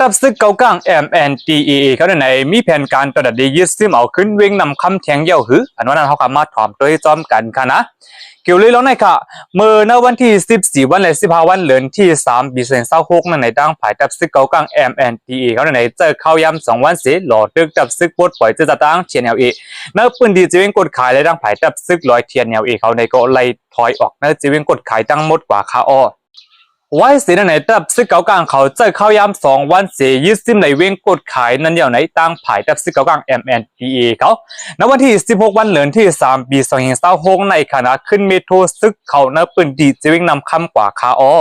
ตับซึกเกากลาง MNDAA เขาในมีแผนการประดับดียึดซิมเอาขึ้นเวงนำคำแทงเย่าหืออันนั้นเขาคำมาถอมตัวจอมกันค่ะนะเกี่ยวเลยแล้วในค่ะเมื่อในวันที่14วันและ15วันเดือนที่3ปี2026นั่นในดังผายตับซึกเกากลาง MNDAA เขาในเจอเข้ายำ2วันเสียหล่อตึกตับซึกปลดปล่อยจะตั้งเทียน LA เนื้อปืนดีจีเวงกดขายและดังผายตับซึกลอยเทียน LA เขาในก็ไล่ถอยออกเนื้อจีเวงกดขายตั้งหมดกว่าคาออไว้เสียในตับซึกเกากลางเขาเจอเข้ายำ2วันเสียยึดซิมในเวงกดขายนั้นเดียวในตั้งผายตับซึกเกากลาง MNDAA เขาในวันที่16วันเดือนที่3ปี2026ในคณะขึ้นเมโทรซึกเขาเนื้อปืนดีจีเวงนำคำกว่าคาออ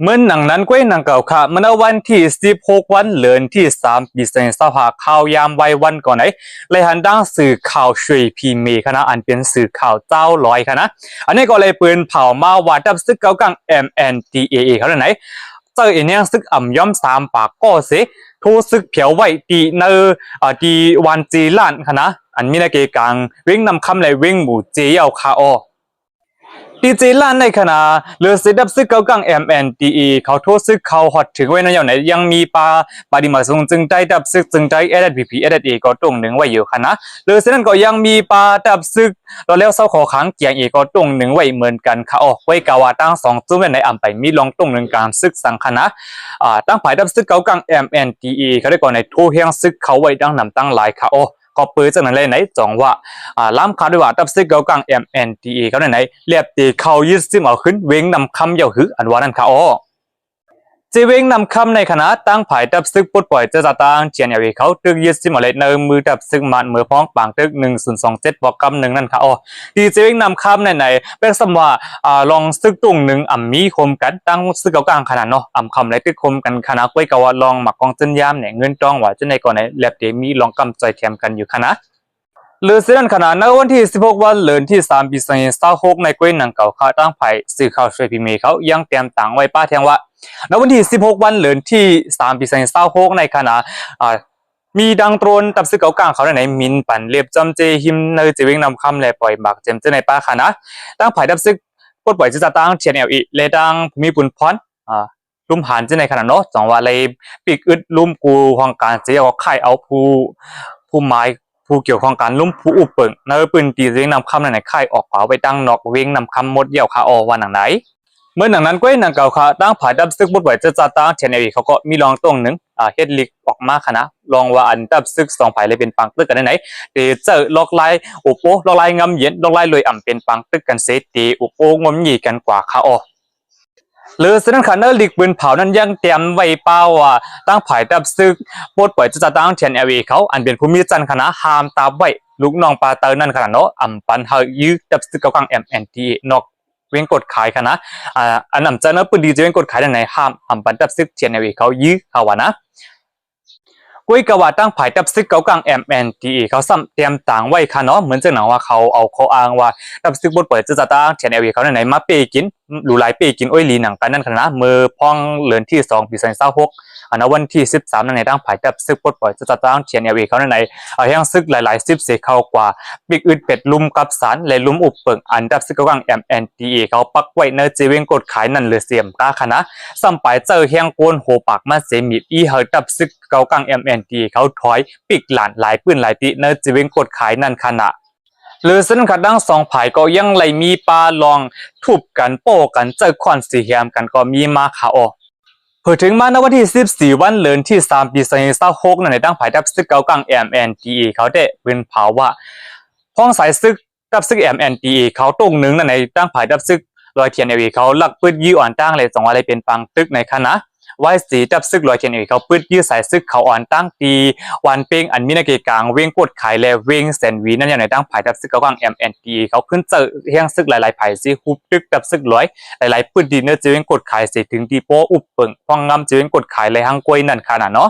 เมื่อหนังนั้นก็หนังเก่าค่ะเมื่อวันที่16วันเดือนที่3ปี2025ข่าวยามไว้วันก่อนไหนเลยหันดังสื่อข่าวช่วยพีเมคณะอันเป็นสื่อข่าวเจ้าลอยค่ะนะอันนี้ก็เลยปืนเผามาว่าดับซึกเก่ากลาง MNDAA เขาไหนเจอเนี่ยซึกอ่ำย่อม3ปากก็เสียทูซึกเผียวไว้ตีเนอตีวันจีล้านค่ะนะอันมีนาเกกังเว้งนำคำเลยเว้งหมู่เจียวคาอดีเจล้านในขณะเลือสิดับซึกเกากลาง MNDAA เขาโทษซึกเขาหดถึงไว้ในอย่างไหนยังมีปาดิมาทรงจึงได้ดับซึกจึงได้SSPP SSA ก็ตรงหนึ่งไว้อยู่ค่ะนะเลือสินั้นก็ยังมีดับซึกเราแล้วเศร้าขอขังเกียงอีกก็ตรงหนึ่งไว้เหมือนกันค่ะออกไว้กาวาตั้ง2จุดในอ่ำไปมีลองตรงหนึ่งการซึกสังคณะตั้งผายดับซึกเกากลาง MNDAA เขาได้ก่อนในทูเฮียงซึกเขาไว้ดังนำตั้งหลายค่ะก็เปิดจากนั้นเลยไหนจองว่าล้ำคาด้วยว่าตับซึกเกากลาง MNDAA เขาไหนเรียบตีเขายึดซิมเอาขึ้นเวงนำคำเยาหืออันว่านั่นค่ะจีเวงนำคำในคณะตั้งผายตับซึกปลดปล่อยจะตั้งเจียนเอาเขาตึกยึดซิมเอาเลยในมือตับซึกมันมือพ้องปางตึก1027บอกกำหนึ่งนั่นค่ะดีจีเวงนำคำในเป็นสมว่าลองซึกตุ่งหนึ่งมีคมกันตั้งซึกเกากลางขนาดเนาะคำในตึกคมกันขนาดไว้กว่าลองหมักกองจนยามเนี่ยเงินจ้องว่าจะในก่อนในเรียบตีมีลองกำใจแคมกันอยู่คณะเลือเส้นขนาดในวันที่16วันเดือนที่3ปี2026ในกวนหนังเก่าเขาตั้งไผ่สื่อข่าวช่วยพิมพ์เขายังเตรียมต่างไว้ป้าแทงว่าในวันที่16วันเดือนที่3ปี2026ในขณะมีดังตรนตับซึกเก่ากลางเขาในมินปั่นเรียบจำเจหิมในจีเวงนำคำและปล่อยบักเจมเจในป้าคณะตั้งไผ่ตับซึกปลดปล่อยจะตั้งเชียนLAและดังมีปุ่นพรลุ่มหันเจในขณะเนาะจังว่าเลยปีกอึดลุ่มกูของการเจียวไข่เอาผู้ไม้ผู้เกี่ยวข้องการลุ่มผู้อุปเปิงในปืนตีเวงนำคำในค่ายออกขวาไปตั้งนอกเวงนำคำมดเดี่ยวคาวันหนังไหนเมื่อหนังนั้นก็หนังเก่าค่ะตั้งผายดับซึกบดไหวจะตั้งเชนเอวีเขาก็มีลองตรงหนึ่งเฮดลิกออกมาคณะลองว่าอันดับซึก2ผายเลยเป็นปังตึกกันไหนเดเจอล็อกไลอุปโอล็อกไลงำเย็นล็อกไลเลยอ่ำเป็นปังตึกกันเซตีอุปโองมยี่กันกว่าคาหรือสนันขันเนอร์ลิกปืนเผานั้นยังเตรียมไว้เป้าว่าตั้งผายดับซึกปลดปล่อยจะตั้งเชนLAเขาอันเป็นภูมิจันคณะห้ามตาไว้ลูกน้องปาเตอร์นั่นขนาดเนาะปันเฮยื้อดับซึกเกากลาง MNDAA นอกเว้งกดขายคณะอันนำจะเนอปืนดีจะเว้งกดขายในห้ามปันดับซึกเชนLAเขายื้อเขาวะนะกุ้ยกว่าตั้งผายดับซึกเกากลาง MNDAA เขาซ้ำเตรียมต่างไว้ค่ะเนาะเหมือนจะหนังว่าเขาเอาเขาอ้างว่าดับซึกบดเปิดจะตั้งเชนLAเขาในมาเปกินหลูหลายเปกินอ้อยลีหนังกันนั่นขนาดมือพองเหลือนที่2ปี2026อันวันที่13ในตั้งผายดับซึกปลดปล่อยจะตั้งเชนLAเขาในแห่งซึกหลายๆ10เสกเข้ากว่าปีกอึดเป็ดลุมกับสารและลุมอุบเปิงอันดับซึกเกากลาง MNDAA เขาปักไว้ในจีเวงกดขายนั่นเหลือเสียมตาคณะซ้ำไปเจอแห่งโกนโหปากมาเสมีอีเฮดับซึกเกากลาง MNDAA เขาถอยปีกหลานหลายปืนหลายตีในจีเวงกดขายนั่นขณะหรือซึ่งขัดดัง2ผายก็ยังไหลมีปลาลองทุบกันโป้กันเจอควันสีเหียมกันก็มีมาค่ะเพื่อถึงมาในวันที่14วันเดือนที่3ปี2026ในตั้งผายดับซึกเกากลาง MNDAA เขาได้ปืนเผาว่าพ้องสายซึกดับซึก MNDAA เขาตรงหนึ่งในตั้งผายดับซึกลอยเทียนเขาลักปืนยี่อ่อนตั้งเลย2อะไรเป็นปังตึกในคณะไว้สีดับซึกลอยเทียนเขาปืดยื้อสายซึกเขาอ่อนตั้งตีวันเป้งอันมีนาเกกลางเว้งกดขายและเว้งแสนวีนั่นอย่างในตั้งผายดับซึกเกากลาง MNDAA เขาขึ้นเจอเฮียงซึกหลายๆผายซีฮุบตึกดับซึกลอยหลายๆปืนดีเนื้อจะเว้งกดขายเสียถึงตีโป้อุบเปิงฟองงำจะเว้งกดขายเลยหังกล้วยนั่นขนาดเนาะ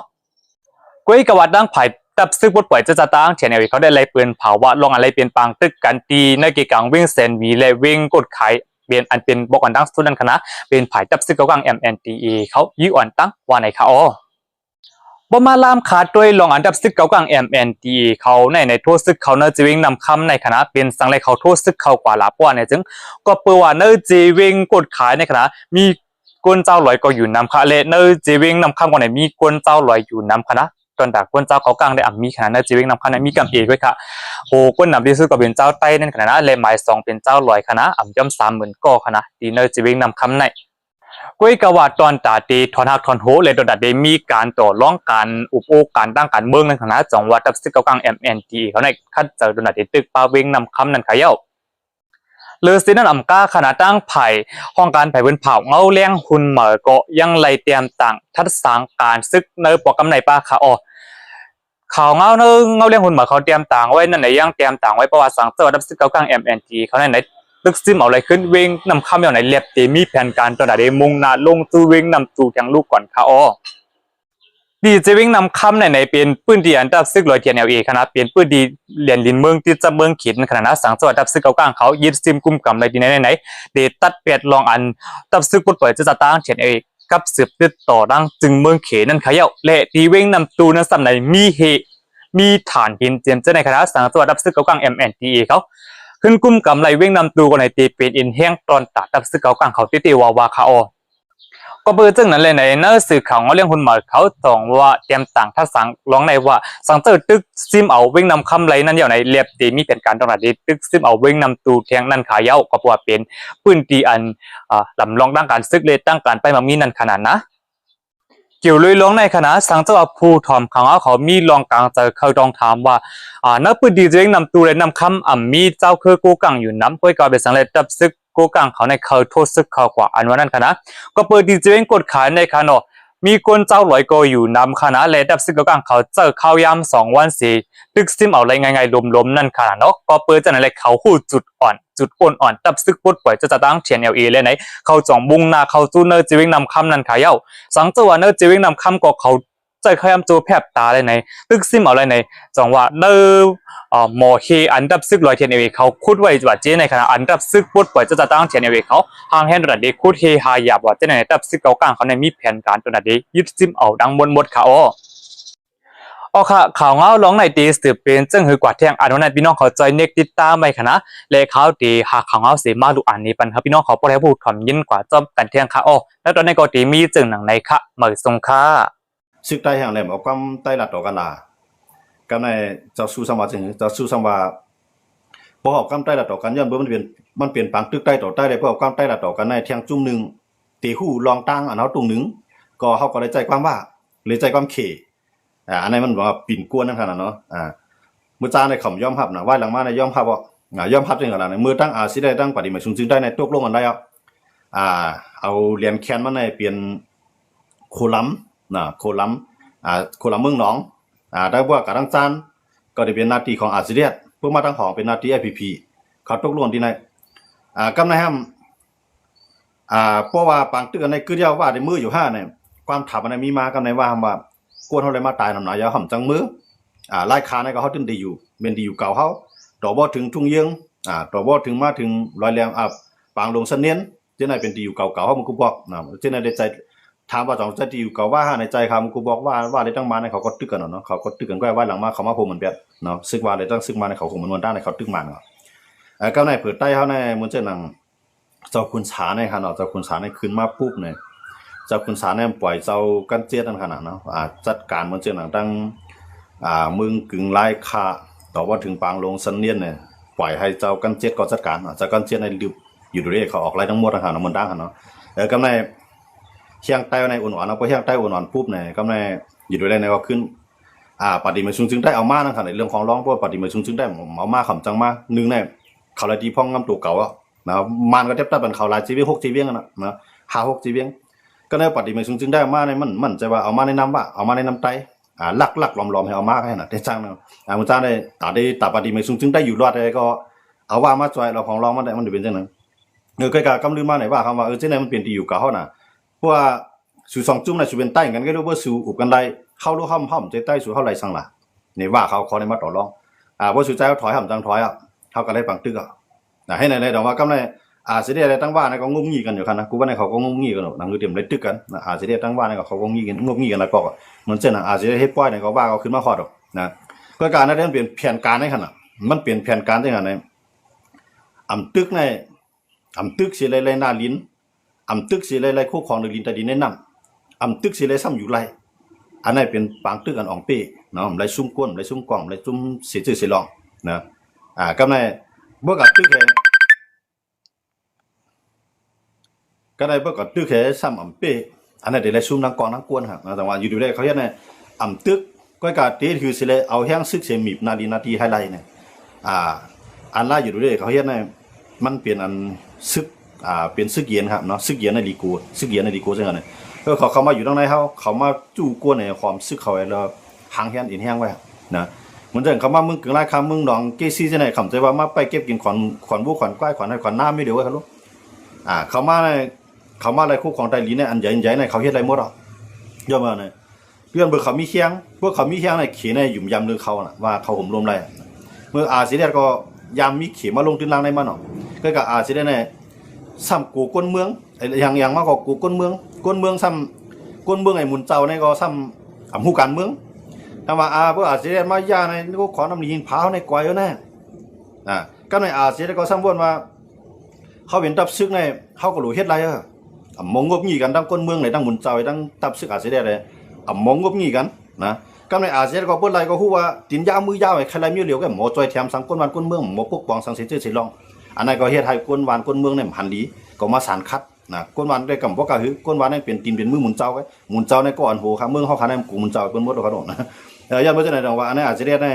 กล้วยกวัดดังผายดับซึกบดปล่อยจะตั้งเชนเขาได้ไล่ปืนเผาว่าลองอะไรเป็นปังตึกกันตีเนื้อเกกลางเว้งแสนวีและเว้งกดขายเป็นอันเป็นบอกอันตั้งสุดนั้นคณะเป็นผายดับซึกเกากลาง MNDAA เขายื้ออ่อนตั้งว่าในค่ะบ่มาลามขาดด้วยลองอันดับซึกเกากลาง MNDAA เขาในโทษซึกเขาเนอจีเวงนำคำในคณะเป็นสังเลยเขาโทษซึกเขากว่าลาป้วนเนี่ยจึงก็เปิดว่าเนอจีเวงกดขายในคณะมี กวนเจ้าลอยก็อยู่นำค่ะและเนอเจวิงนำคำก่อนไหนมีกวนเจ้าลอยอยู่นำค่ะนะตอนดากกวนเจ้าเขากลางได้อ่ำมีขนาดเนอเจวิงนำคำนั้นมีกำเอกด้วยค่ะโหกวนนำที่ซื้อก็เป็นเจ้าใต้นั่นขนาดนะและหมายสองเป็นเจ้าลอยค่ะนะอ่ำย่อม30,000ก่อค่ะนะดีเนอเจวิงนำคำในกุ้ยกว่าตอนตาตีทอนหักทอนโหเลยตอนดัดได้มีการต่อร้องการอุปโภคการตั้งการเมืองนั่นขนาดจังหวัดตับซึกเกากลาง MNT เขาในคัดเจอตอนดัดตึกปาเวงนำคำนั่นขายเย้าเลือสินั่นอ่ำก้าขนาดตั้งไผ่ห้องการไผ่บนเผาเงาเลี้ยงหุ่นเหมือก็ยังไล่เตรียมต่างทัดสางการซึกเนื้อปอกกำในป้าค่ะอ๋อข่าวเงาเนื้อเงาเลี้ยงหุ่นเหมือเขาเตรียมต่างไว้นั่นไหนยังเตรียมต่างไว้ประวัติศาสตร์จังหวัดตับซึกเกากลาง MNT เขาในไหนตึกซิมเอาอะไรขึ้นเวงนำคำอย่างไหนเรียบเตมีแผนการตอนดัดได้มุ่งหน้าลงตู้เวงนำตู้แทงลูกก่อนค่ะอ๋อดีเจวิ่งนำคำในเป็นปืนดีอันดับซึกลอยเทียนเอลเอขนาดเป็นปืนดีเหรียญลินเมืองที่จะเมืองขีดขนาดนั้นสังจังหวัดดับซึกเกากลางเขายึดซิมกุมกำในดีไหนเดตัดเปียดลองอันดับซึกปลดปล่อยจะตั้งเทียนเอกับสืบติดต่อดังจึงเมืองเขนั่นขยาและดีวิ่งนำตูนั้นสำในมีฐานหินเจียมเจในคณะสังจังหวัดดับซึกเกากลาง MNTA เขาขึ้นกุมกำไรวิ่งนำตูกันในตีเป็นอินแห้งตอนตัดดับซึกเกากลางเขาติวาวาคาโอก็เบอร์จึงนั้นเลยในเนื้อสื่อข่าวเรื่องหุ่นหมาเขาตองว่าเตรียมต่างทัศสังร้องในว่าสังเตอร์ตึกซิมเอาวิ่งนำคำไรนั่นอย่างในเรียบตีมีเป็นการตระหนักดีตึกซิมเอาวิ่งนำตูเทียงนั่นขายเย้าก็ว่าเป็นปืนตีอันลำลองตั้งการซึกเลยตั้งการไปมามีนั่นขนาดนะเกี่ยวเลยร้องในคณะสังเจ้าผู้ถอมขังเขามีลองกลางจะเขาต้องถามว่านักปืนดีจะวิ่งนำตูเลยนำคำมีเจ้าคือกูกังอยู่น้ำก้อยกาเป็นสังเลยตับซึกกูกังเขาในเขาโทษซึกเขากว่าอันว่านั่นคณะก็เปิดดีเจงกดขายในคณะมีคนเจ้าลอยก็อยู่นำคณะเลยดับซึกกูกังเขาเจอข้าวยำ2 วันตึกซิมเอาอะไรไงลมนั่นขนาดเนาะก็เปิดจะในเขาหูจุดอ่อนดับซึกปดปล่อยจะตั้งเทียนเอเลยไหนเขาจ่องบุงนาเขาจูเนอร์จิวิงนำคำนั่นขายเย้าสังเจว่าเนอร์จิวิงนำคำก็เขาใจขยำโจแผบตาเลยไหนตึกซิมเอาอะไรไหนจังว่าเนอร์หมอเฮอันดับซึกลอยเทียนเอเขาคุดไว้ว่าเจในขณะอันดับซึกปดปล่อยจะตั้งเทียนเอเขาห่างแห่งระดับเดคุดเฮหายาบว่าเจในดับซึกเก่ากลางเขาในมีแผนการตัวนั้นเดยึดซิมเอาดังหมดเขาอ๋อค่ะข่าวเงาร้องในตีสืบเป็นจึงหือกว่าเที่ยงอันนั้นพี่น้องเขาใจเน็กติดตามไปค่ะนะเลขาตีหากข่าวเงาเสียมาดูอันนี้ปันครับพี่น้องเขาปล่อยพูดถอนยินกว่าจอมกันเที่ยงค่ะอ๋อแล้วตอนนี้ก็ตีมีจึงหนังในค่ะเหมยทรงค่ะซึกใต้แห่งแหลมเอาความใต้หลัดต่อกันลากำในเจ้าสู้สมาจึงเจ้าสู้สมาพอเอาความใต้หลัดต่อกันย้อนเบิ่มันเปลี่ยนปังตึกใต้ต่อใต้เลยพอเอาความใต้หลัดต่อกันในเที่ยงจุ่มนึงตีหู้ลองตั้งอันเฮาตรงนึงก็เฮาก็ได้ใจความว่าเลยใจความเขอันนี้มันว่าปิ่นกวนนั่นขนาดเนาะมื้อจ้าในขำยอมรับนะว่าหลังมาในยอมรับว่ายอมรับจังขนาดนั้นมื้อตั้งสิได้ตั้งปฏิมาชุมจึงได้ในตกลงกันได้เอาเหรียญแคนมาในเปลี่ยนโคลัมโคลัมเมืองหนองได้ว่ากระทั้งจานก็ได้เป็นหน้าที่ของอาเซียนเพื่อมาทั้งของเป็นหน้าที่ IPP เขาตกลงที่ไหนกำในห้ามเพราะว่าปังตึกในคือเดียวว่าได้มืออยู่5เนี่ยความถามอันมีมากำในว่ากวนเฮาเลยมาตายนำหนายาห่ำจังมือรายคาในก็เฮาตึ้นดีอยู่เป็นดีอยู่เก่าเฮาต่อบ่ถึงทุ่งเยืองต่อบ่ถึงมาถึงร้อยแรงปางลงเสนียนเจ้าไหนเป็นดีอยู่เก่าเฮามันก็บอกเจ้าไหนได้ใจถามว่าจองจะดีอยู่เก่าว่าในใจครับมันก็บอกว่าได้ตั้งมาในเขาก็ตึกกันเนาะเขาก็ตึกกันก็ว่าหลังมาเขามาโพเหมือนแบบเนาะซึกว่าได้ตั้งซึกมาในเขาคงมันด้านในเขาตึกมาเนาะก็ในเปิดใต้เฮาในมันเจ้าหนังเจ้าคุณสาในค่ะเนาะเจ้าคุณสาในขึ้นมาปุ๊บเนี่ยเจ้าคุณสาเนี่ยปล่อยเจ้ากันเจี๊ยนั่นขนาดเนาะจัดการมันเจ้าหนังตั้งมึงกึ่งไล่คาต่อว่าถึงปางลงสันเนียนเนี่ยปล่อยให้เจ้ากันเจี๊ยก็จัดการเจ้ากันเจี๊ยในอยู่ดูเรื่อยเขาออกไล่ทั้งหมดขนาดมันด้านเนาะก็ในเชียงใต้ในอุ่นอ่อนเอาไปเชียงใต้อุ่นอ่อนปุ๊บเนี่ยก็ในอยู่ดูเรื่อยในก็ขึ้นปฏิมาชุงจึงได้เอามานั่นขนาดเรื่องของร้องเพราะปฏิมาชุงจึงได้เอามาขำจังมาหนึ่งเนี่ยเขาเลยดีพ่องงำตัวเก่านะมันก็เทียบตัดเป็นเขาลายจีเวียง6จีเวียงนะ5-6จีเวียงก็ในปฏิมาชุงจึงได้มาในมันจะว่าเอามาในน้ำว่าเอามาในน้ำไตลักล้อมให้เอามาให้น่ะได้จังเนาะมันจ้างได้ตาปฏิมาชุงจึงได้อยู่รอดได้ก็เอาว่ามาจ่อยเราของร้องมันได้มันเป็นจังนั้นเคยกำลืมมาไหนว่าคำว่าเจ้าไหนมันเปลี่ยนดีอยู่เก่าเฮาน่ะเพราะว่าสู่2จุ่มน่ะสู่เป็นใต้กันก็รู้ว่าสู่อุบกันได้เข้ารู้ห้อมใจใต้สู่เฮาไหลสั่งล่ะนี่ว่าเขาได้มาต่อรองว่าสู่ใจเฮาถอยห้ำจังถอยเฮาก็ได้ปังตึกให้ในดอกว่ากำไรสิได้อะไรตั้งว่าในก็งุ่มงี้กันอยู่คั่นนะกูว่าในเขาก็งุ่มงี้กันหนังคือเต็มได้ตึกกันสิได้ตั้งว่าในก็เขาก็งุ่มงี้กันแล้วก็มันเช่นสิได้เฮ็ดป้อยในก็ว่าเขาขึ้นมาฮอดดอกนะเพื่อการนั้นเปลี่ยนแผนการให้คั่นน่ะมันเปลี่ยนแผนการจังได๋ในตึกในตึกสิเลยหน้าลิ้น ตึกสิเลยคู่ครองในลินตาดินแนะนำตึกสิเลยซ้ำอยู่ไรอันนั้นเป็นปางตึกอันอ่องเป้เนาะไรซุ่มก้นไรซุ่มกล่องไรซุ่มเสียชื่อเสียรองนะก็ในบ่กับตึกแค่ก็ในบ่กับตึกแค่ซ้ำอ่ำเป้อันนั้นเดี๋ยวไรซุ่มนังกองนังกวนครับแต่ว่าอยู่ดูได้เขาเรียกในตึกก็การเตะคือสิเลยเอาแห้งซึกเสียมีบนาดีนาทีให้ไรเนี่ยอันล่าอยู่ดูได้เขาเรียกในมันเปลี่ยนอันซึกเป็นซึกเย็นครับเนาะซึกเย็นในดีกูซึกเย็นในดีกูจังไงก็เขามาอยู่ตรงไหนเขามาจู่กวนในความซึกเขาแล้วหางแห้งอินแห้งไว้นะเหมือนเดิมเขามามึงกึ่งไรคำมึงดองเกซี่จังไหนคำใจว่ามาไปเก็บกินขอนบุขอนก้อยขอนให้ขอนน้ำไม่เดียวไว้ครับลูกเขามาอะไรคู่ของไตลีเนี่ยอันใหญ่ในเขาเฮ็ดอะไรหมดอ่ะย่อมาเนี่ยเพื่อนเบอร์เขามีเคียงพวกเขามีเคียงในเขียนในหยุ่มยำเรื่องเขาน่ะว่าเขาห่มรวมไรเมื่อสิเดก็ยามมีเขียนมาลงตื้นล่างในมันเนาะก็กับสิเดเนี่ยซ้ำกูก้นเมืองอย่างมากกว่ากูก้นเมืองซ้ำก้นเมืองไอ้หมุนเจ้าเนี่ยก็ซ้ำหูการเมืองถ้าว่าเพื่อสิเดมาย่าในนี่ก็ขอน้ำหินเผาในก้อยแล้วแน่ก็ในสิเดก็ซ้ำวนว่าเขาเป็นตับซึกในเขาก็รู้เฮ็ดไรมองงบงี้กันตั้งก้นเมืองในตั้งหมุนเจ้าตั้งตับซึกสิเดเลยมองงบงี้กันนะก็ในสิเดก็เปิ้นไรก็ฮู้ว่าตินยาวมือยาวไอ้ใครไรมีเหลียวก็หมอจอยแถมสังก้นวันก้นเมืองหมอปกป้องสังเสียชื่อเสียรองอันนั้นก็เฮ็ดให้ก้นวานก้นเมืองเนี่ยหันดีก็มาสารคัดนะก้นวานได้กำบ่กะหือก้นวานนี่เป็นตีนเป็นมือหมุนเจ้าไว้หมุนเจ้าในก่อนโหครับเมืองเฮาคันได้กูหมุนเจ้าเปิ้นหมดเขาโดนนะย่าบ่จังได๋ดอกว่าอันนั้นอาจจะได้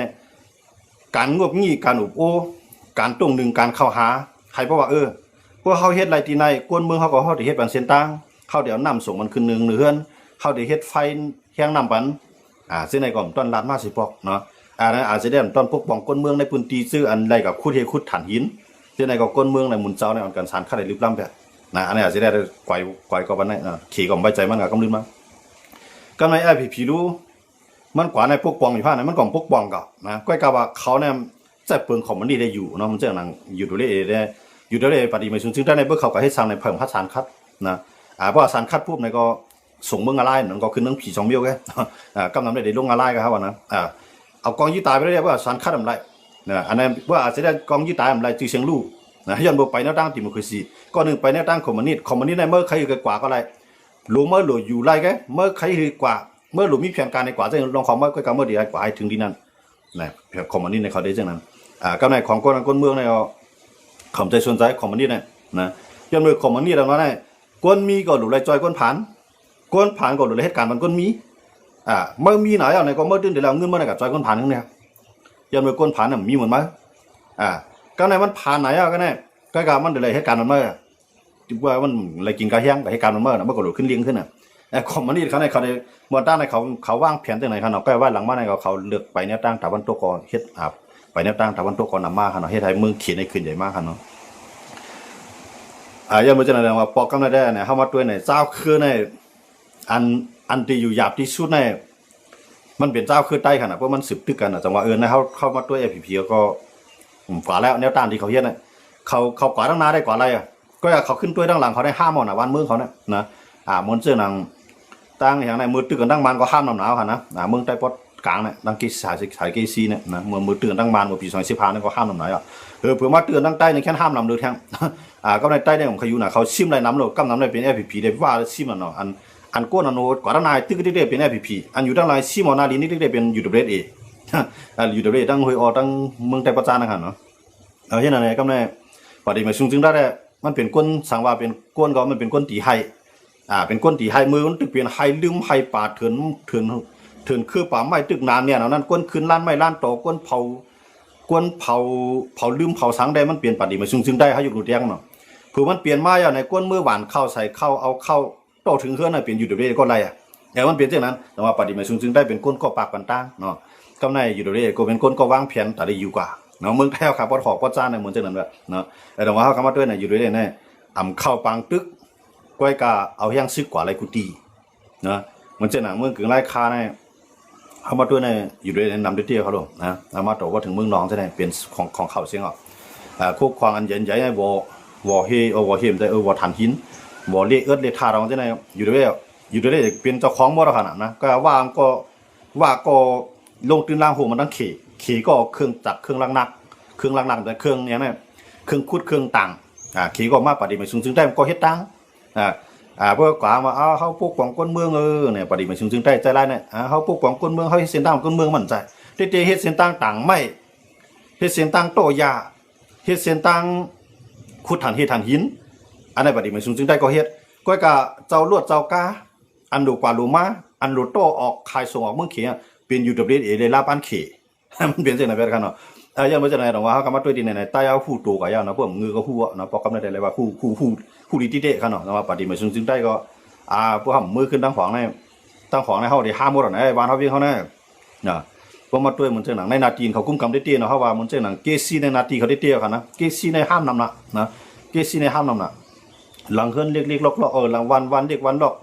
การงบงี้การอุบโอการตรงนึงการเข้าหาให้เพราะว่าพวกเฮาเฮ็ดไรที่ในก้นเมืองเฮาก็เฮาได้เฮ็ดบันเส้นต่างเฮาเดี๋ยวนํส่งมันขึ้นนึงเฮือนเฮาได้เฮ็ดไฟแห้งนํปันซึ่งในก่อนต้นลาดมาสิปอกเนาะนั้นอาจจะได้ต้นปกป้องก้นเมืองในพื้นที่ซื้ออันใดกับขุดเฮขุดถ่านหินที่ในก็ก้นเมืองในหมุนเจ้าในอันการสารคัดได้ลึกล้ำแบบอันนี้อาจจะได้ก่อยก็บันไดขี่ก็ใบใจมันก็กำลืนมาก็ในผีรู้มันกว่าในปกป้องอยู่ผ้าในมันก่อนปกป้องก็นะก้อยกะว่าเขาเนี่ยจะเปิงของมันนี่ได้อยู่เนาะมันเจ้านังอยู่ดูได้อยู่ดูได้ปฏิมาซึ่งได้ในเบื้องเขาก็ให้สร้างในเพิ่มพัฒสารคัดนะเพราะสารคัดปุ๊บในก็ส่งเมืองอะไรนั่นก็คือนังผี2 เบี้ยวแกกำนำได้ลงอะไรก็ครับว่านะเอากองยี่ตายไปเรื่อยว่าสารคัดอะไรอันนั้นว่าอาจจะได้กองยี่ตายอะไรจือเชียงลู่ย้อนไปแนวตั้งติโมคราซีก็หนึ่งไปแนวตั้งคอมมิวนิสต์ในเมื่อใครอยู่กว่าก็อะไรหลูเมื่อหลูอยู่ไรแกเมื่อใครอยู่กว่าเมื่อหลูมีแผนการในกว่าจะลองของเมื่อก็เมื่อดีกว่าให้ถึงที่นั่นนะคอมมิวนิสต์ในเขาได้จังนั้นก็ในของก้นเมืองในขำใจส่วนใจคอมมิวนิสต์นะย้อนไปคอมมิวนิสต์แล้วนะก้นมีก็หลูไรจอยก้นผ่านก็หลูไรเหตุการณ์มันก้นมีเมื่อมีไหนเอาในก็เมื่อตื่นเดี๋ยวเราเงินเมื่อไหร่กับจอยก้นผ่านนึงเนี่ยยันเมื่อก้นผ่านน่ะมีเหมือนไหมก็ในมันผ่านไหนก็ในก็การมันเดี๋ยวเหตุการณ์มันเมื่อที่ว่ามันอะไรกินกระเฮียงกับเหตุการณ์มันเมื่อนะมันก็หลุดขึ้นเลี้ยงขึ้นคอมมันนี่เขาในเมื่อตั้งในเขาว่างแผนตั้งไหนเขาเนาะก็ว่าหลังบ้านในเขาเลือกไปแนวตั้งตะวันตกก่อนเฮ็ดไปแนวตั้งตะวันตกก่อนนำมาเขาเนาะเฮ็ดให้เมืองเขียนในคืนใหญ่มากเขาเนาะยันเมื่อจะนั่นว่าปอกกำลังได้เนี่ยเข้ามาตัวในเจ้าคือในอันที่อยู่หยาบที่สุดในมันเป็นเจ้าคือใต้ขนาดเพราะมันสืบตึกกันจังหวะนะเขาเข้ามาตัวFPPก็กว่าแล้วแนวต้านที่เขาเฮ็ดน่ะเขากว่าตั้งนานได้กว่าอะไรก็เขาขึ้นตัวตั้งหลังเขาได้ห้ามเอาวันเมืองเขาเนี่ยนะมนเสื้อหนังตั้งอย่างในมือตึกกันตั้งมันก็ห้ามหนาวค่ะนะเมืองใต้ปอดกลางเนี่ยตั้งสายเกซีเนี่ยนะมือตึกตั้งมันปี2015เนี่ยก็ห้ามหนาวเผื่อมาตึกตั้งใต้ในแค่ห้ามลำเดือดแทงก็ในใต้เนี่ยของเขาอยู่น่ะเขาซิมไรน้ำโลกกำน้ำไรเป็นFPPได้ว่าซิมน่ะเนาะอันก้นอันโนกว่าตั้งนายตึกได้เป็นFPPอันอยู่ตั้งไรซิมอนาลีนี่ได้เป็นยูทูบเรดยูทูบเรดตั้งหอยตั้งเมืองใต้ประจานนะครับเนาะเห็นอะไรก็ในปฏิมาซึ่งได้มันเป็นก้นสังว่าเป็นก้นก็มันเป็นก้นตีไฮเป็นก้นตีไฮมือมันตึกเป็นไฮลืมไฮป่าเถื่อนคือป่าไม้ตึกนานเนี่ยนั้นก้นขึ้นล้านไม้ล้านโตก้นเผาลืมเผาสังได้มันเปลี่ยนปฏิมาซึ่งได้ให้อยู่ดูแดงเนาะคือมันเปลี่ยนมาอย่างในก้นมือหวานเข้าใส่เข้าเอาเข้าโตถึงเฮือนน่ะเปลี่ยนอยู่เดี๋ยวนี้ก็ไรแต่มันเปลี่ยนเช่นนั้นแต่ว่าปฏิมาซึ่งได้เป็นก้นก็ปากปันตั้งเนาะก็ในอยู่เดี๋ยวนี้ก็เป็นก้นก็วางแผนแต่ได้อยู่กว่าเนาะเมืองไทยเขาขับรถหอกรถจ้าในเมืองเช่นนั้นแบบเนาะแต่ว่าเขาเข้ามาด้วยเนี่ยอยู่ด้วยเนี่ยเข้าปังตึกก้อยกาเอาย่างซึกกว่าอะไรกูตีนะเหมือนเช่นนั้นเมืองกึ่งไร่คาเนี่ยเข้ามาด้วยเนี่ยอยู่ด้วยนำด้วยเตี้ยเขาลงนะเอามาต่อว่าถึงเมืองนองจะได้เป็นของเขาเสียงอ่ะคุกควางอันใหญ่ๆในวอเฮวอเฮมได้วอฐานหินวอเละเลท่าเราจะได้อยู่ด้วยเป็นเจ้าของมรดกขนาดนะก็ว่าก็ลงตื่นล่างหัวมันตั้งขี่ก็เครื่องจักรเครื่องลังนักแต่เครื่องเนี้ยเนี่ยเครื่องคุดเครื่องต่างขี่ก็มาปฏิมาซึ่งได้ก็เฮ็ดตั้ง อ่าเพื่อกว่ามาเอาเฮาปกป้องคนเมืองเนี่ยปฏิบัติซึ่งได้ใจร้ายเนี่ยเฮาปกป้องคนเมืองเฮาเฮ็ดเส้นทางคนเมืองมั่นใจเตเฮ็ดเส้นทางต่างไม่เฮ็ดเส้นทางโตยาเฮ็ดเส้นทางขุดฐานเฮ็ดฐานหินอันนั้นปฏิบัติซึ่งได้ก็เฮ็ดก้อยกะเจ้าลวดเจ้ากาอันดูกว่าดูมาอันดูโตออกขายส่งออกเมืองเขียเป็น UWA เลยลาบ้านเขมันเป็นจังได๋แบบกันเนาะยังบ่จังได๋ดอกว่าเฮาก็มาด้วยดินในใต้เอาผู้โตก็ยาวเนาะพวกมือก็ฮู้เนาะปอกกำได้เลยว่าผู้ดีที่เด้คันเนาะว่าปฏิบัติซึ่งได้ก็พวกเฮามือขึ้นตั้งของในเฮาได้ห้ามหมดนะบ้านเฮาเวียงเฮานะพวกมาด้วยมันจังหนังในนาทีเขากุมกำได้เตี้ยเนาะเฮาว่ามันจังหนังเกซีในนาทีเขาได้เตี้ยคั่นนะเกซีในห้ามนำนะเกซีในห้ามนำหลังเฮิรนเล็กๆลอกๆหลังวันเด็กวันดอก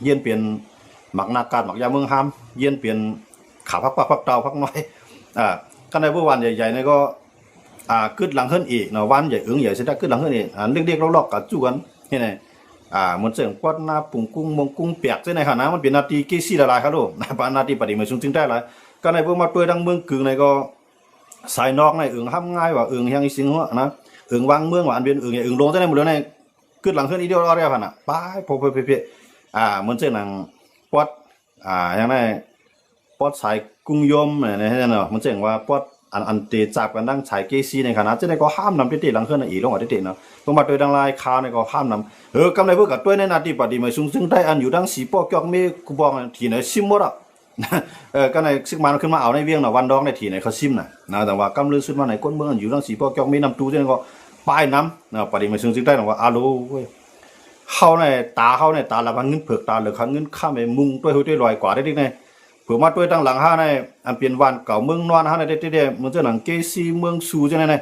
เย็นเปลี่ยนหมักนากาดหมักยาเมืองห้ามเย็นเปลี่ยนขาพักเตาพักน้อยกันในเมื่อวันใหญ่ๆนี่ก็ขึ้นหลังเฮิรนอีกเนาะวันใหญ่ใหญ่สิได้ขึ้นหลังเฮิรนอีกเล็กๆลอกๆกับจู่กันนี่ไงมันเสียงปอดหน้าปุ่งกุ้งมงกุ้งเปียกใช่ไหมครับนะมันเป็นนาทีเกซี่ละลายครับลูกนาทีปฏิมาซึ่งได้หลายกันในเมื่อมาตัวดังเมืองกึ่งในก็สายนอกในห้ามง่ายว่ายังอีสิงหัวนะวางเมืองว่าอันเป็นลงใช่ไหมหมดแล้วในขึ้นหลังเฮิรนอีเดียวอะไรกันไปพอเพ่มันเสียงหนังปอดยังไงปอดสายกุ้งยมเนี่ยเนาะมันเสียงว่าปอดอันเตจับกันดังสายเกซี่ในขณะจะได้ก็ห้ามนำเตหลังเฮิรนอีลงว่าเตเนาะลงมาตัวดังลายคาในก็ห้ามนำกำไรเพื่อกับตัวในนาทีปฏิมาซึ่งได้อันอยู่ดังสีปอกยอกมีกูบอกทีไหนซิมหมดก็ในซึกมันขึ้นมาเอาในเวียงน่ะวันดองในทีไหนเขาซิมน่ะแต่ว่ากำลือสุดมาไหนก้นเมืองอยู่ดังสีปอกยอกมีนำตูเนี่ยก็ป้ายน้ำปฏิมาซึ่งได้ว่าอาโลเข้าในตาละมันเงินเผือกตาเหลือขันเงินข้ามไปมุงด้วยลอยกว่าได้ดิเนี่ยเผื่อมาด้วยตั้งหลังห้าในอันเปลี่ยนวันเก่าเมืองนอนห้าในได้มันจะหนังเกซีเมืองซูจะไหน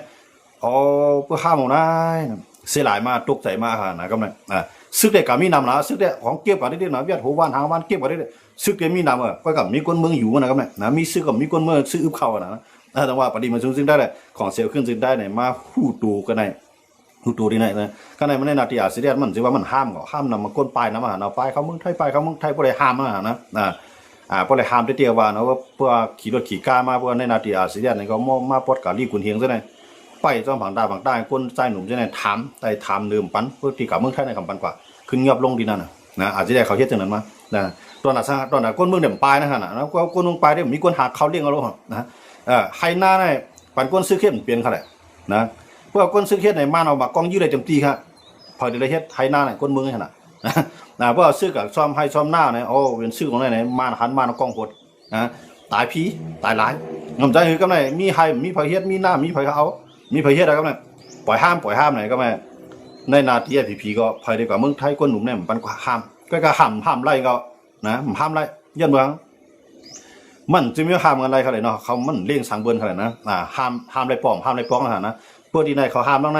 เพื่อห้ามเอาได้เสียหลายมาตกใจมากค่ะนะกำลังซึกเด็กกับมีนำนะซึกเด็กของเก็บอะไรได้นะเวียดหัววันหางวันเก็บอะไรได้ซึกเด็กมีนำก็กับมีคนเมืองอยู่นะกำลังนะมีซึกกับมีคนเมืองซึกอึบเข้านะแต่ว่าปฏิมาซึ่งได้เลยของเสียขึ้นซึ่งได้เนี่ยมาหูตูกันในหูตูที่ไหนนะก็ในมันในนาทีอาเซียนมันจะว่ามันห้ามก็ห้ามนำมาก้นปลายน้ำอาหารเอาปลายเขาเมืองไทยพวกเลยห้ามนะพวกเลยห้ามได้เตี้ยว่านะว่าเพื่อขี่รถขี่ก้ามาเพื่อในนาทีอาเซียนนี่ก็มาปดกาลีกุนเฮียงซะหน่อยไปจ้องผังใต้คนใจหนุ่มจะไหนถามเดิมปันเพื่อที่กับเมืองไทยในคำปันกว่าขึ้นเงียบลงดีนั่นนะอาจจะได้เขาเฮ็ดจังนั้นมาตอนนั้นคนเมืองเดิมปลายนะฮะแล้วก็คนเมืองปลายได้มีคนหาเขาเลี้ยงเอาลงนะไฮหน้าในปันก้นซื้อเข้มเปลี่ยนเขาแหละนะเพื่อก้นซื้อเข้มในมาเอามากองยืดได้เต็มที่ครับพอเดี๋ยวเฮ็ดไฮหน้าในก้นเมืองขนาดเพื่อซื้อกับซ้อมให้ซ้อมหน้าเนี่ยโอ้เป็นซื้อของไหนมาหันมาเอากองหดนะตายผีตายหลายงมใจคือก็ไหนมีไฮมีไผเฮ็ดมีหน้ามีไผเขามีไผเฮ็ดอะไรก็ไหนปล่อยห้ามไหนก็ไม่ในนาทีผีก็ไผได้กว่าเมืองไทยก้นหนุ่มเนี่ยมันก็ห้ามก็ห้ามไล่ก็นะห้ามไล่ยันเมืองมันจะมีห้ามอะไรเขาเลยเนาะเขามันเลี้ยงสังเบิร์นเขาเลยนะห้ามไล่ป้องนะเพื่อที่ไหนเขาห้ามตั้งไหน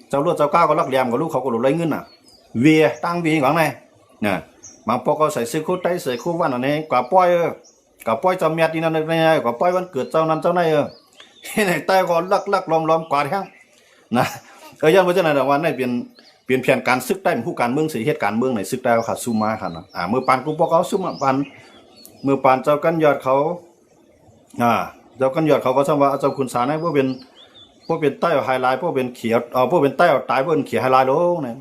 เจ้าลวดเจ้าก้าวก็รักเลี้ยงกับลูกเขาก็หลุดไล่เงินเวียตั้งเวียหวังไงเนี่ยบางปอกก็ใส่ซื้อคู่ไต้ใส่คู่วันอันนี้กว่าป้อยจำเมียดีนั่นเลยกว่าป้อยวันเกิดเจ้านั้นเจ้าไหนไหนใต้ก็ลักล้อมกว่าแท้งนะยันว่าจะไหนแต่ว่าในเปลี่ยนแผนการซึกได้ผู้การเมืองเสียเหตุการเมืองในซึกได้เขาซูมาค่ะนะเมื่อปานกูปอกเขาซูมาปานเมื่อปานเจ้ากันยอดเขาเจ้ากันยอดเขาก็สมว่าเจ้าคุณสารให้พวกเป็นใต้ไฮไลท์พวกเป็นเขียวพวกเป็นใต้ตายพวกเป็นเขียวไฮไลท์โลเนี่ย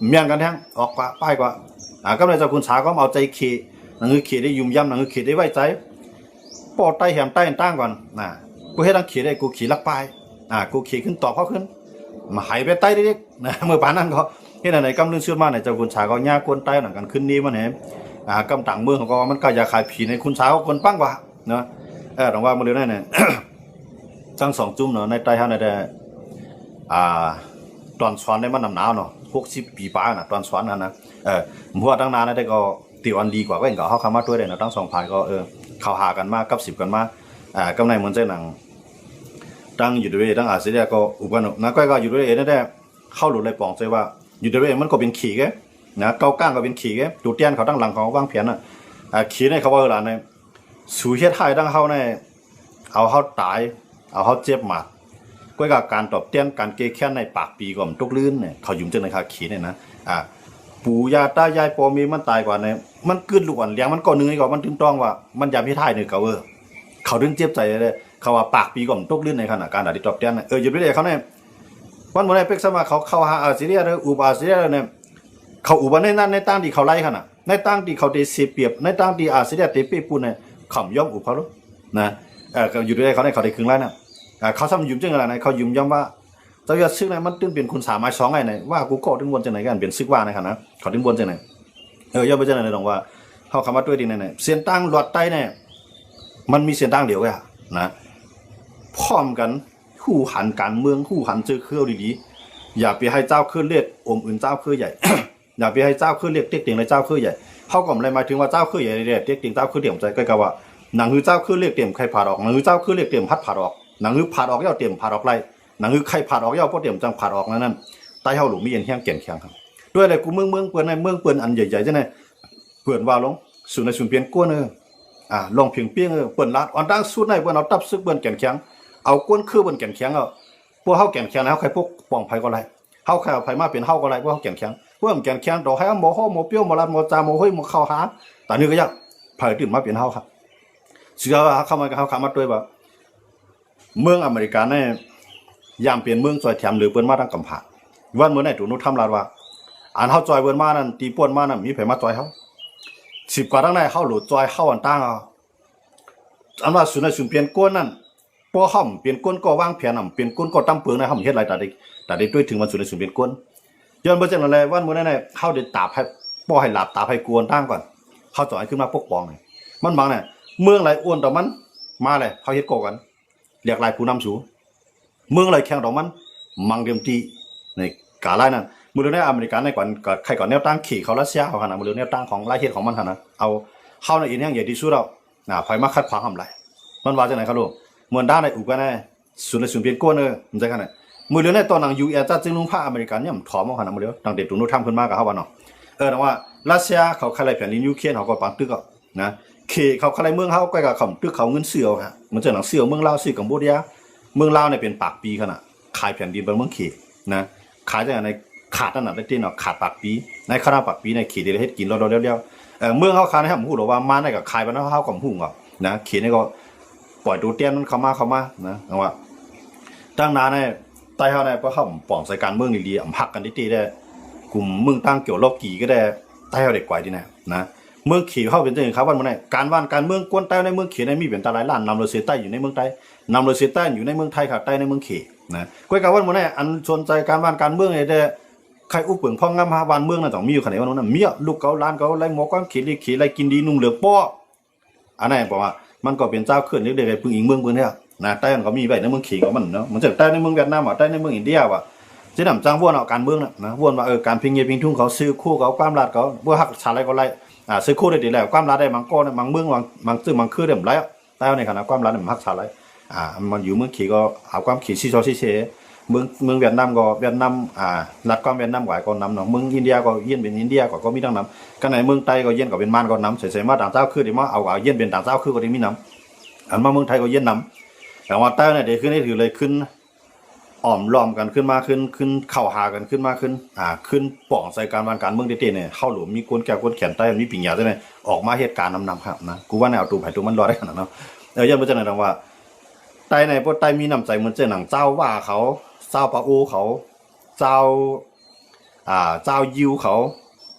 เมียนกันแท้งออกกว่าป้ายกว่าก็เลยเจ้าคุณสาก็เอาใจเขียนั่นคือเขียได้ยุ่มย่ำนั่นคือเขียได้ไว้ใจปอดใต้แหมใต้ตั้งก่อนกูให้ตั้งเขียได้กูขี่ลักป้ายกูขี่ขึ้นต่อเขาขึ้นมาหายไปใต้เด็กๆนะเมื่อป่านนั้นก็ที่ไหนกำลังเชื่อมาในเจ้าคุณสาก็ย่ากวนใต้หนังกันขึ้นนี้มันเห็นกำต่างเมืองเขาก็มันก็อยากขายผีในคุณสาก็คนปั้งกว่าเนาะหลังว่ามาเร็วนั่นเนี่ยจังสองจุ่มเนาะในใต้ห้างในแต่ตอนสอนได้มันหนาวเนาะ60 ปีป้านะตอนสอนกันนะเพราะว่าตั้งนานได้ก็ตีวันดีกว่าก็เองก็เขาเข้ามาด้วยเลยนะตั้งสองฝ่ายก็เข้าหากันมากกับ10กันมากำไรเหมือนเจ้าหนังตั้งอยู่ด้วยตั้งอาเซียก็อุปนนะก็อยู่ด้วยนั่นแหละเข้าหลุดเลยปองใจว่าอยู่ด้วยมันก็เป็นขี่แกนะเก้าก้างก็เป็นขี่แกดูเตี้ยนเขาตั้งหลังเขาวางแผนน่ะขี่ในเขาว่าหลานในสู่เฮ็ดไทยตั้งเขาในเอาเขาตายเอาเขาเจ็บหมัดก็การตอบเตี้ยนการเกแค่ในปากปีก่อนทุกลื่นเนี่ยเขายุ่มจังในคาขี่เนี่ยนะปู่ย่าตายายปอมีมันตายกว่าเนี่ยมันกึดลูกอ่อนเลี้ยงมันก็เหนื่อยกว่ามันถึงต้องว่ามันยามที่ไทยเนี่ยเขาดึงเจ็บใจเลยเขาว่าปากปีก่อนตกลื่นในขณะการอดีตตอบเตี้ยนอยู่ด้วยเขาเนี่ยวันเมื่อไรเป็กสมาเขาเข้าหาอาเซียนอุบอาเซียนเนี่ย เขาอุบัติในนั้นในตั้งที่เขาไล่ขนาดในตั้งที่เขาได้เสียเปรียบในตั้งที่อาเซียนเตเปปูนเนี่ยขำย่อมอุบเขาลูกนะอยู่ด้วยเขาได้ถึงแล้วนะเขาทำยุ่มจังอะไรนะเขายุ่มย่อมว่าเจ้าอย่าซึกไหนมันตึ้งเป็นคุณสามไม้สองไงไหนว่ากูก็ตึ้งบนจังไหนกันเป็นซึกว่าในขณะเขาตึ้งบนจังไหนย่อมไปจังไหนลองว่าเขาคำว่าด้วยดีไหนเสียนตั้งหลอดใต้เนี่ยมันมีเสียนตั้งเดียวกันนะพร้อมกันคู่หันการเมืองคู่หันเจอเครื่องดีๆอย่าไปให้เจ้าเครื่องเลือดอมอื่นเจ้าเครื่องใหญ่ อย่าไปให้เจ้าเครื่องเรียกเต็กเตียงในเจ้าเครื่องใหญ่เขาก็ไม่หมายถึงว่าเจ้าเครื่องใหญ่เนี่ยเต็กเตียงเจ้าเครื่องเดี่ยมใจก็ว่าหนังหือเจ้าเครื่องเรียกเต็มใครผ่าออกหนังหือเจ้าเครื่องเรียกเต็มพัดผ่าออกหนังหือผ่าออกย่อเต็มผ่าออกไรหนังหือใครผ่าออกย่อเพราะเต็มจังผ่าออกนั่นใต้เฮาหลุมมีเย็นแห้งเก่งแข็งครับด้วยอะไรกูเมืองเปิ้นในเมืองเปิ้นอันใหญ่ๆจังได๋เปิ้นว่าลงสู่ในสุนเปียนก้นลองเพียงเปี้ยงเปิ้นลาดอันตั้งสุดในเปิ้นเอาตับซึกเปิ้นแก่นแข็งเอาก้นคือเปิ้นแก่นแข็งพวกเฮาแก่นแข็งแล้วใครพวกป้องไผก็ไรเฮาใครเอาไผมาเป็นเฮาก็ไรพวกเฮาแก่นแข็งพวกแก่นแข็งดอกให้หมอฮ้อหมอเปี้ยวหมอลัดหมอจาหมอห้อยหมอเข้าหาแต่นี่ก็ยากไผตื่นมาเป็นเฮาครับเสือว่าเข้ามาเขามาด้วยว่าเมืองอเมริกาเนี่ยยามเปลี่ยนเมืองจอยแถมหรือเปิ้นมาตั้งกำผาวันเมื่อไหร่ถูกนุทำลาดว่าอันเฮาจอยเปิ้นมานั่นตีป่วนมานั่นมีไผมาจอยเฮา10กว่าตั้งในเฮาหลุดจอยเฮาอันตั้งอันว่าสุนเปลี่ยนก้นนั่นพอเฮาเปลี่ยนก้นก็วางแผนเปลี่ยนก้นก็ตั้งเปลืองในเฮาเฮ็ดหลายแต่ได้ด้วยถึงวันสุนเปลี่ยนก้นย้อนบ่จังนั้นแหละวันเมื่อนั้นน่ะเฮาได้ตาให้บ่ให้หลับตาให้กวนตั้งก่อนเฮาจอยขึ้นมาปกป้องมันบางน่ะเมืองไหลอ้วนต่อมันมาเลยเขาเฮ็ดก่อกันเรียกลายผู้นำสู่เมืองไหลแข่งต่อมันมังเดียมตีในกาไล่นั่นมือเรือในอเมริกันในก่อนใครก่อนแนวตั้งขี่เขารัสเซียเขาขนาดมือเรือแนวตั้งของไล่เฮ็ดของมันขนาดเอาเข้าในอินแห่งใหญ่ที่สุดแล้วไฟมาคัดขวางทำไรมันว่าจังไหนครับลูกเหมือนด้านในอุกันในศูนย์เปลี่ยนก้นมันจะขนาดมือเรือในตอนหนังยูเอจ้าจึงลุงผ้าอเมริกันเนี่ยมันถอมเอาขนาดมือเรือตั้งเด็ดตุนุทำขึ้นมากับเขาวันเนาะแต่ว่ารัสเซียเขาใครไล่แผ่นดินยูเครนเขาก็ปังตึกก็นะเขเขาใครเมืองเขาใกล้กับเขาตึกเขาเงินเสือฮะมันจะหนังเสือเมืองลาวเสือกัมพูชาเมืองลาวเนี่ยเป็นปากปีขนาดขายแผ่นดินเป็นเมืองเขนะขายจากในขาดนั่นน่ะได้ที่เนาะขาดปากปีในคณะปากปีในเขตได้เฮ็ดกินเราเร็วๆเมืองเขาขายนะครับผมพูดว่ามาในกับขายไปนะเขากับหุ่งอ่ะนะเขตนี่ก็ปล่อยดูเตี้ยนมันเข้ามานะว่าตั้งนานเนี่ยใต้เขาเนี่ยเพราะเขาป่องใส่การเมืองดีๆอ่ำพักกันดีๆได้กลุ่มเมืองตั้งเกี่ยวลบกี่ก็ได้ใต้เขาเด็กกว่าดีนะเมืองขี่เข้าเป็นจังครับวันเมื่อไหร่การเมืองกวนใต้ในเมืองขี่ในมีเป็นตาหลายล้านนำโดยเสียใต้อยู่ในเมืองใต้นำโดยเสียใต้อยู่ในเมืองไทยค่ะใต้ในเมืองขี่นะก้อยกับวันเมื่อไหร่อันสนใจการเมืองเนี่ยได้ใครอุปเปิงพ่องงามหาวันเมืองน่ะต้องมีอยู่ขนาดนั้นเมียลูกเกาล้านเกาไรหมอก้อนขี่ไรกินดีนุ่งเหลืองป้ออันนั้นบอกว่ามันก็เป็นเจ้าขึ้นเรื่อยๆพึ่งอิงเมืองเนี่ยนะใต้มันก็มีไว้ในเมืองขี่ของมันเนาะมันจะใต้ในเมืองเวียดนามใต้ในเมืองอินเดียว่ะจะนำจ้างวนเอาการเมืองนะวนว่าการพิงเงียพิงทุ่งเขาซื้อคู่เขาความรัดเขาบ่ฮักชาอะไรก็ไรซื้อคู่ได้ดีแล้วความรัดได้บางก้อนบางเมืองบางซื้อบางคือได้หมดแล้วแต่ในขณะความรัดมันฮักชาอะไรมันอยู่เมืองขี่ก็เอาความขี่ซีซอซีเชเมืองเวียดนามก็เวียดนามรัฐความเวียดนามกว่าก็นำเนาะเมืองอินเดียก็เยี่ยนเป็นอินเดียก็มีทั้งนำกันในเมืองไทยก็เยี่ยนก็เป็นมานก็นำเฉยๆมาต่างเจ้าคือที่มาเอาเยี่ยนเป็นต่างเจ้าคือก็ได้มีนำอันมาเมืองไทยก็เยี่ยนนำแต่ว่าใต้เนี่ยเดี๋ยวขึ้นได้ถือเลยขึ้นอ้อมล้อมกันขึ้นมาขึ้นเข้าหากันขึ้นมาขึ้นป่องใส่การเมืองเด็ดๆเนี่ยเข้าหลุมมีกวนแก้วกวนแขนใต้มีปิ่งยาใช่ไหมออกมาเหตุการณ์นำครับนะกูว่าในเอาตัวไผ่ตัวมันรอได้ขนาดนั้นยันมาจากไหนดังว่าใต้ในพวกใต้มีน้ำใจเหมือนเจ้าหนังเจ้าว่าเขาเจ้าปะโอเขาเจ้ายิวเขา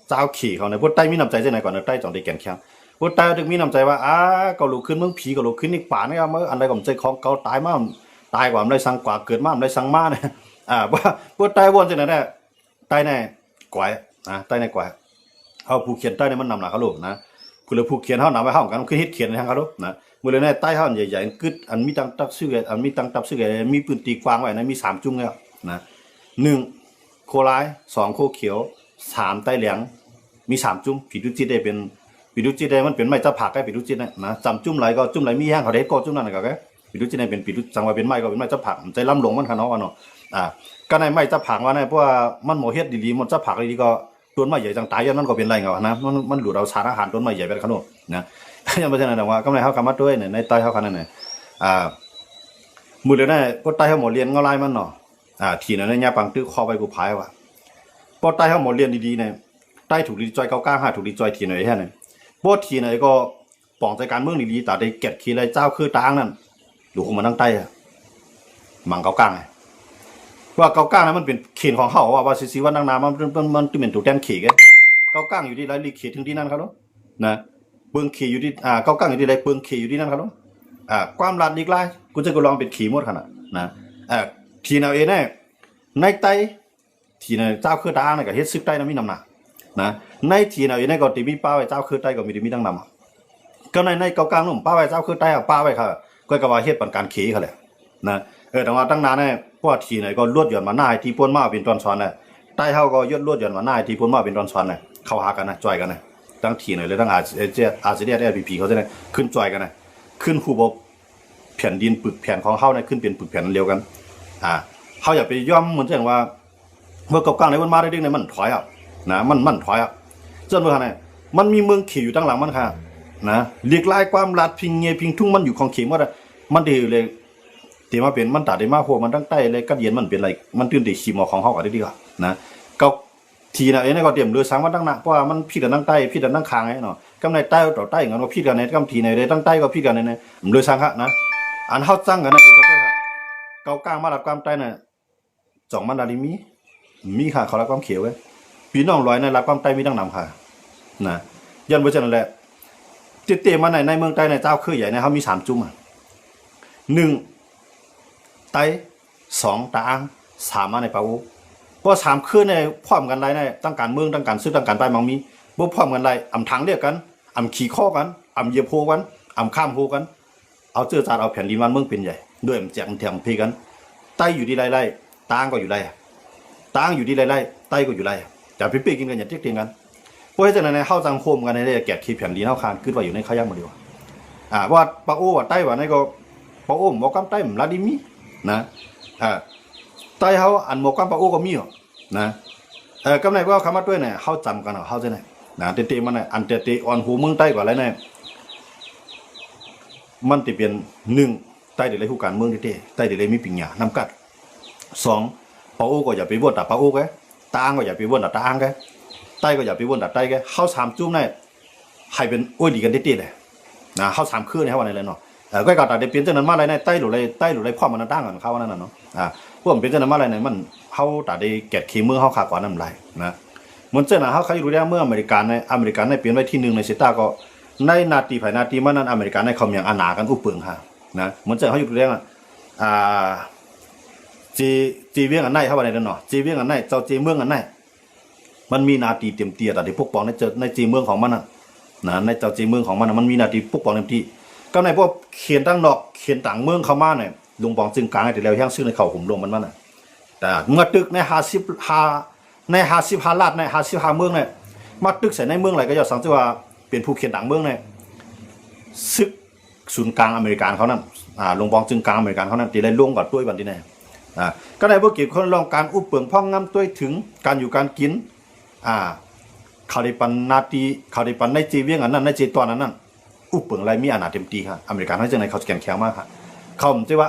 เจ้าขี่เขาในพวกใต้มีน้ำใจเจ้าไหนก่อนใต้จ่องได้แก่นแข็งพวกใต้ถึงมีน้ำใจว่าก็ลุกขึ้นเมืองผีก็ลุกขึ้นนี่ป่าเนี่ยเมื่ออันใดก็ใจของเขาตายกว่ามันได้สังกว่าเกิดมามันได้สังมาเนี่ยว่าพวกใต้วนจังไหนเนี่ยใต้ในกวยใต้ในกวยเขาผู้เขียนใต้ในมันนำหนักเขาลูกนะผู้เลยผู้เขียนเขานำไว้เขากันคือฮิตเขียนในทางเขาลูกนะมือเลยในใต้เขาใหญ่ๆกึดอันมีตังตับซื้ออันมีตังตับซื้อมีปืนตีกวางไว้นะมี3จุ้งแล้วนะ1โคร้าย2โคเขียว3ใต้เหลียงมี3จุ้มผีดุจิตได้เป็นผีดุจิตได้มันเป็นไม้ตะผักได้ผีดุจิตนะจำจุ้มไหลก็จุ้มไหลมีแห้งเขาได้ก็จุ้มนั่นก็ผีดุจิตได้เป็นผีดุจังว่าเป็นไม้ก็เป็นไม้ตะผักใจล้ำลงมันขนาดว่าเนาะก็ในไม้ตะผักว่าเนี่ยเพราะว่ามันโมเฮ็ดดีๆมันตะผักดีก็ต้นไม้ใหญ่จังตายยันมันก็เป็นไรเงานะมันหลุดเอาสารอาหารต้นไม้ใหญ่ไปขนาดนะยังไม่ใช่นะว่ากำไรเขาคำว่าด้วยเนี่ยในใต้เขาขนาดไหนมือเลยนะพวกใต้เขาหมดเรียนเงาลายมันเนาะทีนั้นเนี่ยปังตื้อคอไปกูพายว่ะพอใต้เขาหมดเรียนดีๆเนี่ยใต้ถูกดีจอยก้าวถูกดีจอยทีไหนแค่ไหนพวกทีไหนก็ป่องใจการเมืองดีๆแต่ได้เก็บทีไรเจ้าคือตางนั่นหลวงมาตั้งใต้มังเกาก้างไงว่าเกาก้างนั้นมันเป็นเขตของเขาว่าซีว่านังนามันเป็นตัวแทนเขต เก้าก้างอยู่ที่ไรลีเขตถึงที่นั่นครับลูกนะเบืองขี่อยู่ที่เก้าก้างอยู่ที่ไรเบืองขี่อยู่ที่นั่นครับลูกความลัดอีกไรกูจะก็ลองเป็นขี่หมดขนาดนะทีnàoเองเนี่ยในไตทีเนี่ยเจ้าคือตาเนี่ยก็เฮ็ดซึกไตนะมีนำหนักนะในทีnàoเองเนี่ยก็ตีมีป้าไว้เจ้าคือไตก็มีตั้งนำก็ในเก้าก้างนุ่มป้าไว้เจ้าคือไตป้าไว้ค่ะก็ว่าเฮ็ดปันการขี่เขาแหละนะแต่ว่าตั้งนานเนี่ยพวกทีเนี่ยก็ลวดหย่อนมาหน้าที่ป้นมาเป็นตอนซ้อนเนี่ยใต้เฮาก็ยดลวดหย่อนมาหน้าที่ป้นมาเป็นตอนซ้อนเนี่ยเข้าหากันนะจอยกันนะตั้งทีเนี่ยเลยตั้งอาเซียนLPPเขาจะเนี่ยขึ้นจอยกันนะขึ้นคู่บแผ่นดินปึกแผ่นของเฮาเนี่ยขึ้นเป็นปึกแผ่นเดียวกันเฮาอย่าไปย่อมเหมือนเช่นว่าเมื่อกับกลางในมันมาได้ดึงในมันถอยอ่ะนะมันถอยอ่ะจนว่าเนี่ยมันมีเมืองขี่อยู่ตั้งหลังมันค่ะนะเรียกลายความลัดพิงเงยพิงทุ่งมันอยู่ของเข็มว่ามันดีเลยที่มาเป็นมันตัดได้มาพวกมันตั้งใต้เลยกับเย็นมันเป็นอะไรมันตื่นตีขี่หมอของเฮาก็ได้ดีกว่านะก็ทีน่ะเนี่ยก็เตรียมเรือสังมันตั้งหนักเพราะว่ามันพี่กันตั้งใต้พี่กันตั้งคางไงเนาะกำในใต้ต่อใต้งั้นว่าพี่กันในกำทีในเลยตั้งใต้ก็พี่กันในเรือสังฮะนะอันเฮาจังกันนะคือก็ครับเกากลางมาลัดความใต้น่ะจ่องมันดาลิมีค่ะเขารับความเขียวไว้พี่น้องลอยในรับความใต้มีตั้งนำค่ะนะยันเวอร์ชันนั่นแหละเตะมาในเมืองใต้ในเจ้าคือใหญ่ในเขามี3จุ่ม1ไต้2ตาอัง3มาในปาวูเพราะ3คือในพร้อมกันไรในตั้งการเมืองตั้งการซื้อตั้งการใต้มังมีบ่พร้อมกันไรอำทางเรียกกันอำขี่ข้อกันอำเหยียบโพกันอำข้ามโพกันเอาเจอจานเอาแผ่นดินวันเมืองเป็นใหญ่ด้วยแจกแถมเพกันใต้อยู่ที่ไรตางก็อยู่ไรตางอยู่ที่ไรใต้ก็อยู่ไรจะไปเป๊กกินกันอย่าเทียงกันเพราะฉะนั้นในเข้าสังคมกันในเรื่องแกะขีแผ่นดินเท่าคานขึ้นว่าอยู่ในข้าย่างมาดีกว่าว่าปะโอ้ว่าใต้ว่าในก็ปะโอ้หมอกำใต้ลาดิมีนะใต้เขาอันหมอกำปะโอ้ก็มีนะกำไรก็คำว่าด้วยเนี่ยเขาจำกันเหรอเขาจะเนี่ยนะเตะมันเนี่ยอันเตะอ่อนหูเมืองใต้กว่าอะไรเนี่ยมันจะเป็น1ใต้เดี๋ยวเลยผู้การเมืองเตะใต้เดี๋ยวเลยมีปิญญานำกัด2ปะโอ้ก็อย่าไปวนแต่ปะโอ้แกตางก็อย่าไปวนแต่ตางแกใต้ก็อย่าไปวนแต่ใต้แกเข้า3จุ่มเนี่ยให้เป็นโอ้ยดีกันเตะเลยนะเข้า3คืนเนี่ยวันไหนเลยเนาะก็กตัดเปลี่ยนเจ้านั้นมาอะไรในใต้หรือไรความมันตั้งกันเข้านั่นน่ะเนาะพวกมันเป็นเจ้านั้นมาอะไรในมันเขาตัดได้แกะขีมือเขาขาดกว่านั่นไรนะเหมือนเจ้าหน้าเขารู้ได้เมื่ออเมริกันในเปลี่ยนไว้ที่1ในเซต้าก็ในนาทีภายนาทีมันนั้นอเมริกันในเขาอย่างอานากันอุปเปิงค่ะนะเหมือนเจ้าเขาอยู่เรื่องจีเวียงอันไหนเข้าไปในนั้นเนาะจีเวียงอันไหนเจ้าจีเมืองอันไหนมันมีนาทีเต็มเตียแต่ที่พวกปองในจีเมืองของมันนะในเจ้าจีเมืองของมันมันมีนาทีพวกปองเต็มที่ก็ในพวกเขียนตั้งนอกเขียนต่างเมืองเข้ามาเนี่ยลุงปองจึงกลางแต่แล้วแห้งซึ่งในเขาหุ่มลงมันน่ะแต่เมื่อตึกใน55ลาดใน55เมืองเนี่ยมาตึกใส่ในเมืองอะไรก็จะสังเกตว่าเป็นผู้เขียนต่างเมืองเนี่ยซึกศูนย์กลางอเมริกันเขานั่นลุงปองจึงกลางอเมริกันเขานั่นตีได้ล่วงกับด้วยบันที่ไหนก็ในพวกเกี่ยวกับลองการอุปเปิงพ่องงำด้วยถึงการอยู่การกินเขาได้ปันนาทีเขาได้ปันในจีเวียงอันนั้นในจีตอนนั้นอุปเปิงอะไรมีอาณาเต็มตีค่ะอเมริกันเขาจะในเขาแข่งแข็งมากค่ะเขาจะว่า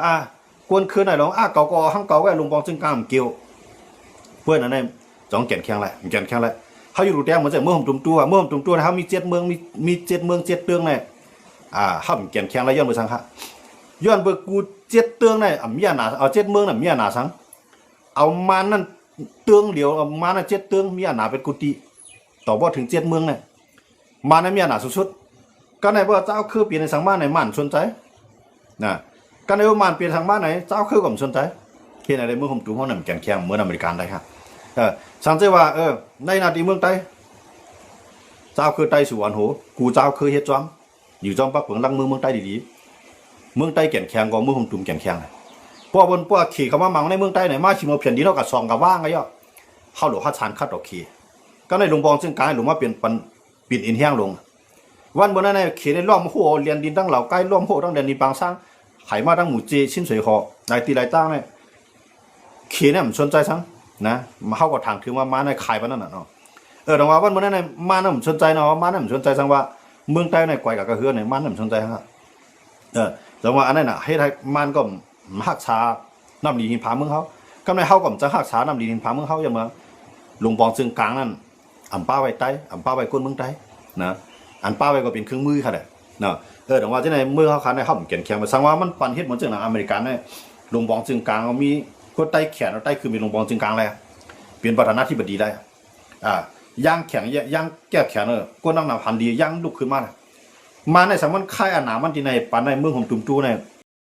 กวนคืนไหนหรอเก่าก็ห้างเก่าไว้ลุงปองจึงกลางเกี่ยวเพื่อนนั่นเองจ้องแข่งแข็งไรเขาอยู่ดูแดงเหมือนจะเมื่อผมตุ่มตัวนะเขามี7 เมืองมี7 เมือง7 เตืองเนี่ยเขาแข่งแข็งไรย้อนไปสังค่ะย้อนไปกู7 เตืองเนี่ยมีอาณาเอา7 เมืองน่ะมีอาณาสังเอามานั่นเตืองเดียวเอามานั่น7 เตืองมีอาณาเป็นกุฏิต่อบ่ถึง7 เมืองเนี่ยมานั่นมีอาณาสุดๆก็ในว่าเจ้าคือเปลี่ยนในสังบ้านในมั่นสนใจนะก็ในว่ามันเปลี่ยนทางบ้านไหนเจ้าคือผมสนใจเห็นอะไรเมื่อผมดูห้องนั่นแข่งเหมือนอเมริกันได้ครับสังเกตว่าในนาทีเมืองใต้เจ้าคือใต้สุวรรณโหกูเจ้าคือเฮ็ดจอมอยู่จอมปักเปิงลังเมืองใต้ดีๆเมืองใต้แข่งก็เมื่อผมจุ่มแข่งเพราะบนพวกขี่เขามามังในเมืองใต้ไหนมาชิมเอาเพียนดีเท่ากับ2กับว่างไงย่อเข้าหลวงข้าชานคัดดอกขี่ก็ในหลวงปองซึ่งกลายหลวงมาเปลี่ยนปิ่นอินเฮียงลงวันบนนั้นในขี่ในล้อมหัวเรียนดินตั้งเหล่าใกล้ล้อมหัวตั้งเรียนดินปางสร้างไขมาตั้งหมู่เจชิ้นสวยหอในตีไรตั้งเนี่ยขี่เนี่ยมันสนใจทั้งนะมาเข้ากับทางถึงว่ามาในขายปนั่นน่ะเนาะแต่ว่าวันบนนั้นในมาเนี่ยมันสนใจเนาะมาเนี่ยมันสนใจทั้งว่าเมืองใต้ในไกวกับกระเฮือนในมาเนี่ยมันสนใจครับแต่ว่าอันนั้นน่ะให้ไทยมันก็หักษาน้ำดีหินผาเมืองเขาก็ในเขาก็จะหักษาน้ำดีหินผาเมืองเขาอย่างเมืองลุงปองซึ่งกลางนั่นอ่ำป้าไว้ใต้อ่ำป้าไว้ก้นเมืองใต้นะอันป้าไว้ก็เป็นเครื่องมือค่ะเนาะแต่ว่าที่ในเมืองเขาขายในเขาเขียนแข็งมาสังว่ามันปั่นเฮ็ดเหมือนจังหนังอเมริกันเนี่ยลุงปองซึ่งกลางมีก็ใต้แขนใต้คือมีลุงปองซึ่งกลางเลยเป็นประธานาธิบดีได้ ย่างแข็งย่างแก้แข็งก็นั่งหนาพันดีย่างลุกขึ้นมามาในสมัยค่ายอาหนามันที่ในปานในเมืองของตุ่มจูใน